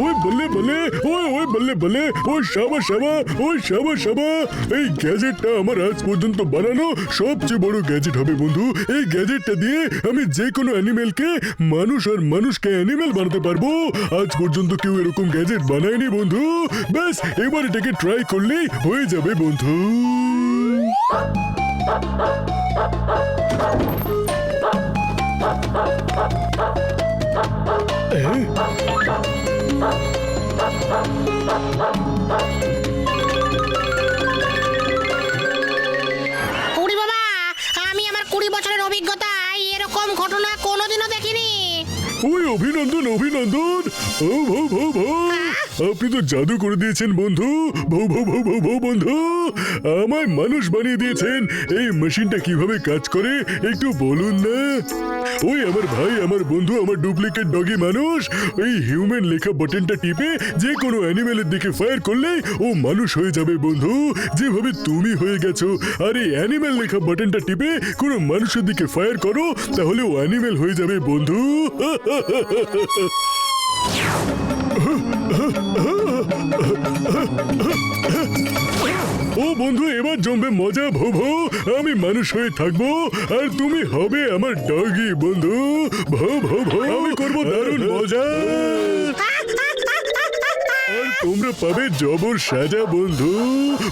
ওই বলে বলে ওই বলে বলে ওই শাবা শাবা ওই শাবা শাবা। এই গ্যাজেটটা আমার আজ পর্যন্ত বানানো সবচেয়ে বড় গ্যাজেট হবে বন্ধু। এই গ্যাজেটটা দিয়ে আমি যে কোনো অ্যানিমেলকে মানুষ আর মানুষকে অ্যানিমেল বানাতে পারবো। আজ পর্যন্ত কেউ এরকম গ্যাজেট বানায়নি বন্ধু। ব্যাস এবার এটাকে ট্রাই করলেই হয়ে যাবে বন্ধু। ওরে বাবা, আমি আমার 20 বছরের অভিজ্ঞতায় এরকম ঘটনা কোনোদিনও দেখিনি। ওই অভিনন্দন অভিনন্দন। ও ভৌ ভৌ ভৌ, আপনি তো জাদু করে দিয়েছেন বন্ধু। ভৌ ভৌ ভৌ ভৌ ভৌ বন্ধু, আমায় মানুষ বানিয়ে দিয়েছেন। এই মেশিনটা কিভাবে কাজ করে একটু বলুন না। ওই আমার ভাই, আমার বন্ধু, আমার ডুপ্লিকেট ডগি মানুষ এই হিউম্যান লেখা বাটনটা টিপে যে কোনো অ্যানিমেলের দিকে ফায়ার করলেই ও মানুষ হয়ে যাবে বন্ধু, যেভাবে তুমি হয়ে গেছো। আর এই অ্যানিমেল লেখা বাটনটা টিপে কোনো মানুষের দিকে ফায়ার করো, তাহলে ও অ্যানিমেল হয়ে যাবে বন্ধু। ও বন্ধু, এবার জমবে মজা। ভৌ ভৌ, আমি মানুষ হয়ে থাকবো আর তুমি হবে আমার ডগি বন্ধু। ভৌ ভৌ ভৌ, আমি করবো দারুণ মজা আর তোমরা পাবে জবর সাজা বন্ধু।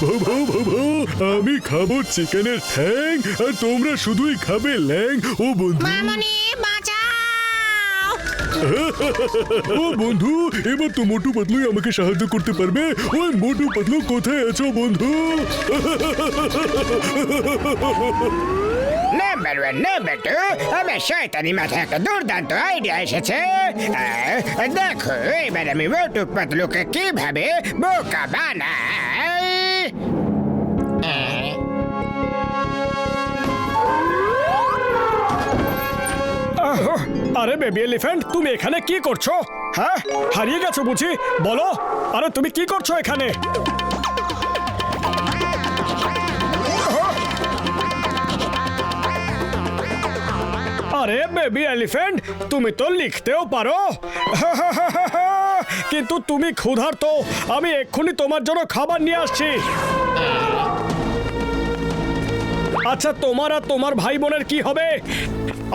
ভৌ ভৌ ভৌ ভৌ, আমি খাবো চিকেনের ঠ্যাং আর তোমরা শুধুই খাবে ল্যাং। ও বন্ধু, মামনি বাঁচাও। ও বন্ধু, এবার তো মোটু পাতলুই আমাকে সাহায্য করতে পারবে। ওই মোটু পাতলু কোথায় আছো বন্ধু? নাম্বার ওয়ান নাম্বার টু, আমার শয়তানি মাথায় একটা দুর্দান্ত আইডিয়া এসেছে। দেখো এবার আমি মোটু পাতলুকে কিভাবে বোকা বানাই। আরে বেবি এলিফ্যান্ট, তুমি এখানে কি করছো? হ্যাঁ, হারিয়ে গেছো বুঝি? বলো, আরে তুমি কি করছো এখানে? আরে বেবি এলিফ্যান্ট, তুমি তো লিখতেও পারো। কিন্তু তুমি ক্ষুধার্ত। আমি এক্ষুনি তোমার জন্য খাবার নিয়ে আসছি। আচ্ছা, তোমার আর তোমার ভাই বোনের কি হবে?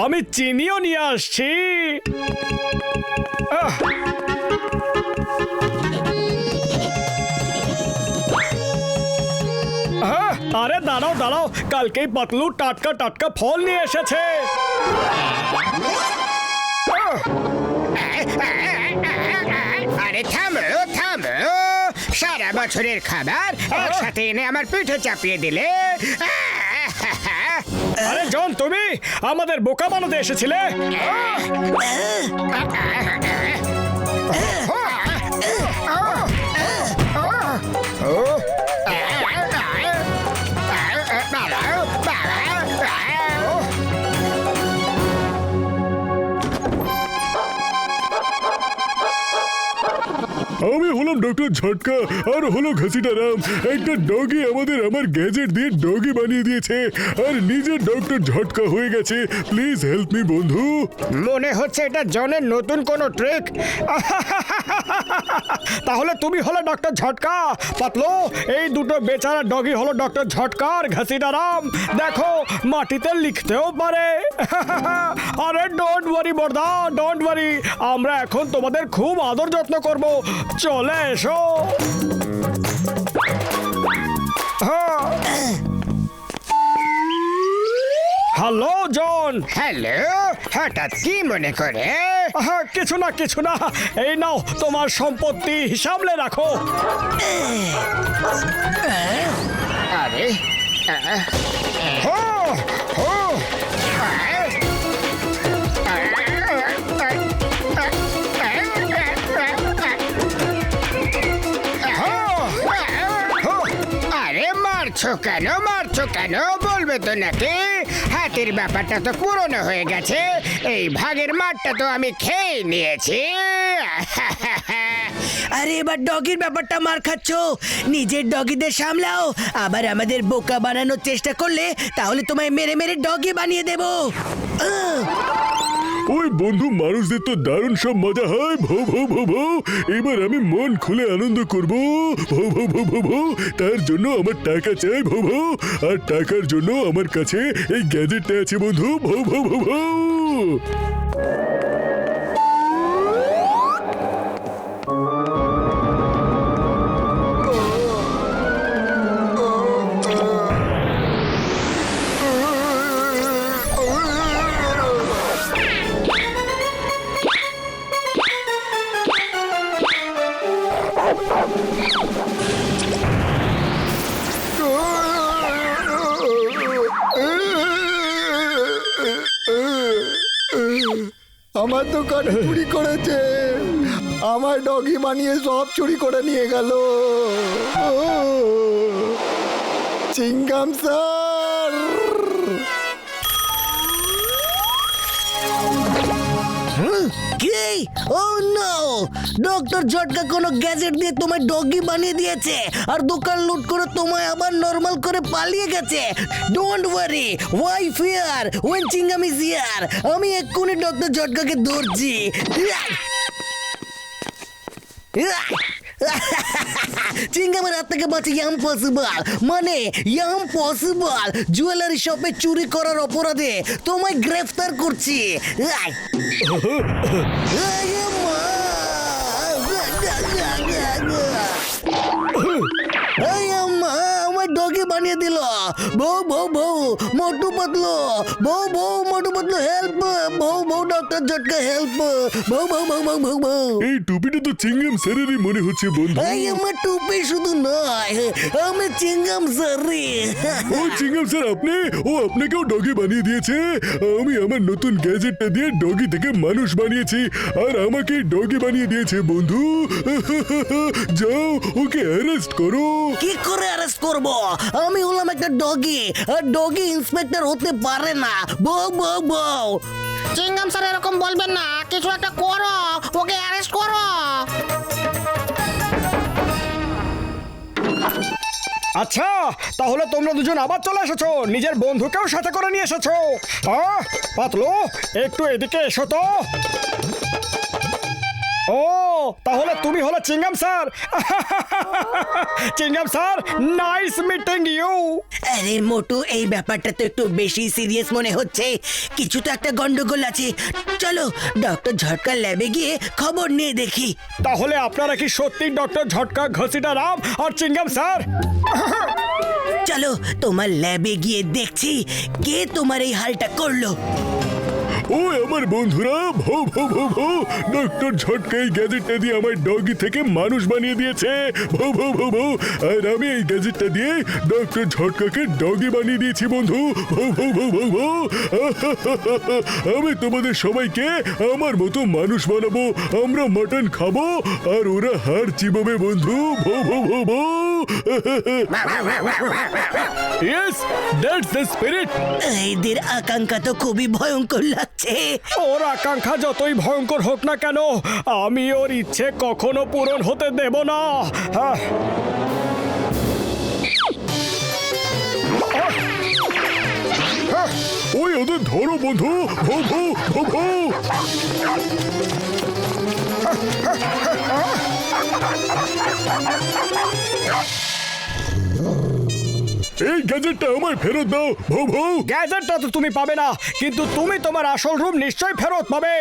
আমি চিনিও নিয়ে আসছি। আরে দাঁড়াও দাঁড়াও, কালকেই পাতলু টাটকা টাটকা ফল নিয়ে এসেছে। আরে থামো থামো, সারা বছরের খাবার একসাথে এনে আমার পিঠে চাপিয়ে দিলে। আরে জন, তুমি আমাদের বোকা বানাতে এসেছিলে। আমি হলাম ডক্টর ঝটকা আর হলো ঘসিটা রাম। একটা ডগি আমাদের আমার গ্যাজেট দিয়ে ডগি বানিয়ে দিয়েছে আর নিজে ডক্টর ঝটকা হয়ে গেছে। প্লিজ হেল্প মি বন্ধু। মনে হচ্ছে এটা জনের নতুন কোনো ট্রিক। তাহলে তুমি হলো ডক্টর ঝটকা। পাতলো, এই দুটো বেচারা ডগি হলো ডক্টর ঝটকার ঘসিটা রাম। দেখো, মাটিতে লিখতেও পারে। আরে don't worry Borda, don't worry, আমরা এখন তোমাদের খুব আদর যত্ন করব। চলে এসো। হ্যালো জন। হ্যালো, হঠাৎ কি মনে করে? কিছু না কিছু না, এই নাও তোমার সম্পত্তি, সামলে রাখো। আরে হো হো, আরে মারছো কেন, মারছো কেন বলবে তো নাকি? হাতির ব্যাপারটা তো পুরনো হয়ে গেছে। এই ভাগের মাঠটা তো আমি খেয়ে নিয়েছি। আরে এবার ডগির ব্যাপারটা মার খাচ্ছ। নিজের ডগিদের সামলাও, আবার আমাদের বোকা বানানোর চেষ্টা করলে তাহলে তোমায় মেরে মেরে ডগি বানিয়ে দেবো। ওই বন্ধু মানুষদের তো দারুণ সব মজা হয়। ভৌ ভৌ ভৌ ভৌ, এবার আমি মন খুলে আনন্দ করব। ভৌ ভৌ ভৌ ভৌ ভৌ, তার জন্য আমার টাকা চাই ভৌ ভৌ, আর টাকার জন্য আমার কাছে এই গ্যাজেটটা আছে বন্ধু। ভৌ ভৌ ভৌ ভৌ। আমার দোকান চুরি করেছে, আমার ডগি বানিয়ে সব চুরি করে নিয়ে গেল। চিংগাম স্যার, কি? ও নো, ডক্টর ঝটকা কোনো গ্যাজেট দিয়ে তোমায় ডগি বানিয়ে দিয়েছে আর দোকান লুট করে তোমায় আবার নরমাল করে পালিয়ে গেছে। Don't worry, why fear when Chingam is here. আমি এক্ষুনি ডক্টর ঝটকাকে ধরছি। চিংগামের হাত থেকে বাঁচা ইম্পসিবল, মানে ইম্পসিবল। জুয়েলারি শপে চুরি করার অপরাধে তোমায় গ্রেফতার করছি। আমার ডগি বানিয়ে দিল। বউ বউ বউ মোটু পাতলো, বউ বউ মোটু পাতলো হেল্প, বউ বউ ডক্টর ঝটকা হেল্প, বউ বউ বউ বউ বউ বউ। এই টুপিটা তো চিংগাম স্যারেরই মনে হচ্ছে বন্ধু। এই আমার টুপি শুধু নয়, আমি চিংগাম স্যারি। ও চিংগাম স্যার আপনি? ও আপনাকেও ডগি বানিয়ে দিয়েছে। আমি আমার নতুন গ্যাজেটটা দিয়ে ডগি থেকে মানুষ বানিয়েছি, আর আমাকে ডগি বানিয়ে দিয়েছে বন্ধু। যাও ওকে অ্যারেস্ট করো। কি করে অ্যারেস্ট করব? আমি হলাম একটা ডগি, আর ডগি ইন্সপেক্টর হতে পারে না। বউ বউ বউ। চিংগাম স্যার এরকম বলবেন না, কিছু একটা করো, ওকে অ্যারেস্ট করো। আচ্ছা, তাহলে তোমরা দুজন আবার চলে এসেছো, নিজের বন্ধুকেও সাথে করে নিয়ে এসেছো। পাতলু, একটু এদিকে এসো তো। ও, তাহলে তুমি হলো Chingam sir. Chingam sir, nice meeting you. আরে মোটু, এই ব্যাপারটা তো একটু বেশি সিরিয়াস মনে হচ্ছে। কিছু তো একটা গন্ডগোল আছে। চলো ডক্টর ঝটকার ল্যাবে গিয়ে খবর নিয়ে দেখি। তাহলে আপনারা কি সত্যি ডক্টর ঝটকা, ঘসিটা রাম আর চিংগাম স্যার? চলো তোমার ল্যাবে গিয়ে দেখছি কে তোমার এই হালটা করলো। ওই আমার বন্ধুরা, ভৌ ভৌ ভৌ ভৌ, ডক্টর ঝটকা এই গ্যাজেটটা দিয়ে আমার ডগি থেকে মানুষ বানিয়ে দিয়েছে। ভৌ ভৌ ভৌ ভৌ, আর আমি এই গ্যাজেটটা দিয়ে ডক্টর ঝটকাকে ডগি বানিয়ে দিয়েছি বন্ধু। ভৌ ভৌ ভৌ ভৌ ভৌ। আমি তোমাদের সবাইকে আমার মতো মানুষ বানাবো। আমরা মাটন খাবো আর ওরা হাড় চিবাবে বন্ধু। ভৌ ভৌ ভৌ ভৌ। Yes, that's the spirit. এদের আকাঙ্ক্ষা তো খুবই ভয়ঙ্কর লাগছে। ওর আকাঙ্ক্ষা যতই ভয়ঙ্কর হোক না কেন, আমি ওর ইচ্ছে কখনো পূরণ হতে দেব না। ওই ওদের ধরো বন্ধু। ভৌ ভৌ ভৌ ভৌ। এই গ্যাজেটটা আমায় ফেরত দাও। ভৌ ভৌ। গ্যাজেটটা তো তুমি পাবে না, কিন্তু তুমি তোমার আসল রূপ নিশ্চয়ই ফেরত পাবে।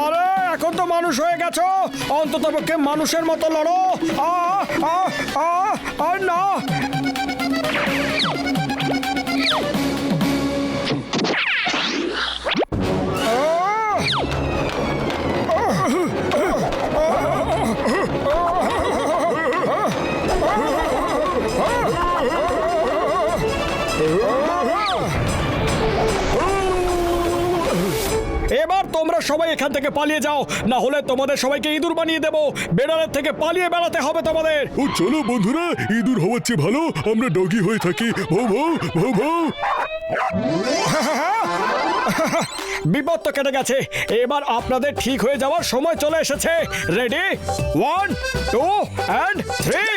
আরে এখন তো মানুষ হয়ে গেছো, অন্তত পক্ষে মানুষের মতো লড়ো। আর না, এবার তোমরা সবাই এখান থেকে পালিয়ে যাও, না হলে তোমাদের সবাইকে ইঁদুর বানিয়ে দেবো। বেড়ালের থেকে পালিয়ে বেড়াতে হবে তোমাদের। ও চলো বন্ধুরা, ইঁদুর হওয়ার চেয়ে ভালো আমরা ডগি হয়ে থাকি। ভৌ ভৌ ভৌ ভৌ। বিপদ তো কেটে গেছে, এবার আপনাদের ঠিক হয়ে যাওয়ার সময় চলে এসেছে। Ready, 1 2 and 3।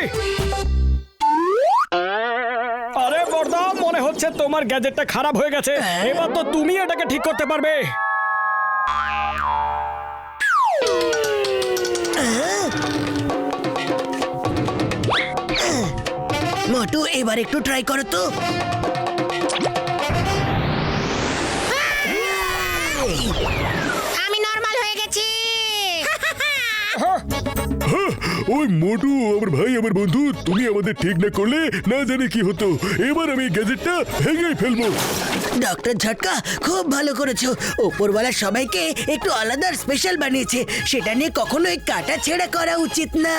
আরে বর্দা, মনে হচ্ছে তোমার গ্যাজেটটা খারাপ হয়ে গেছে। এবার তো তুমি এটাকে ঠিক করতে পারবে। মোটু এবার একটু ট্রাই করো তো। আমি নর্মাল হয়ে গেছি। হ্যাঁ, ওই মোটু আমার ভাই, আমার বন্ধু, তুমি আমাদের ঠিক না করলে না জানি কি হতো। এবার আমি গ্যাজেটটা ভেঙে ফেলবো। ডক্টর ঝটকা খুব ভালো করেছো। ওপরওয়ালা সবাইকে একটু আলাদা স্পেশাল বানিয়েছে, সেটা নিয়ে কখনোই কাটা ছেঁড়া করা উচিত না।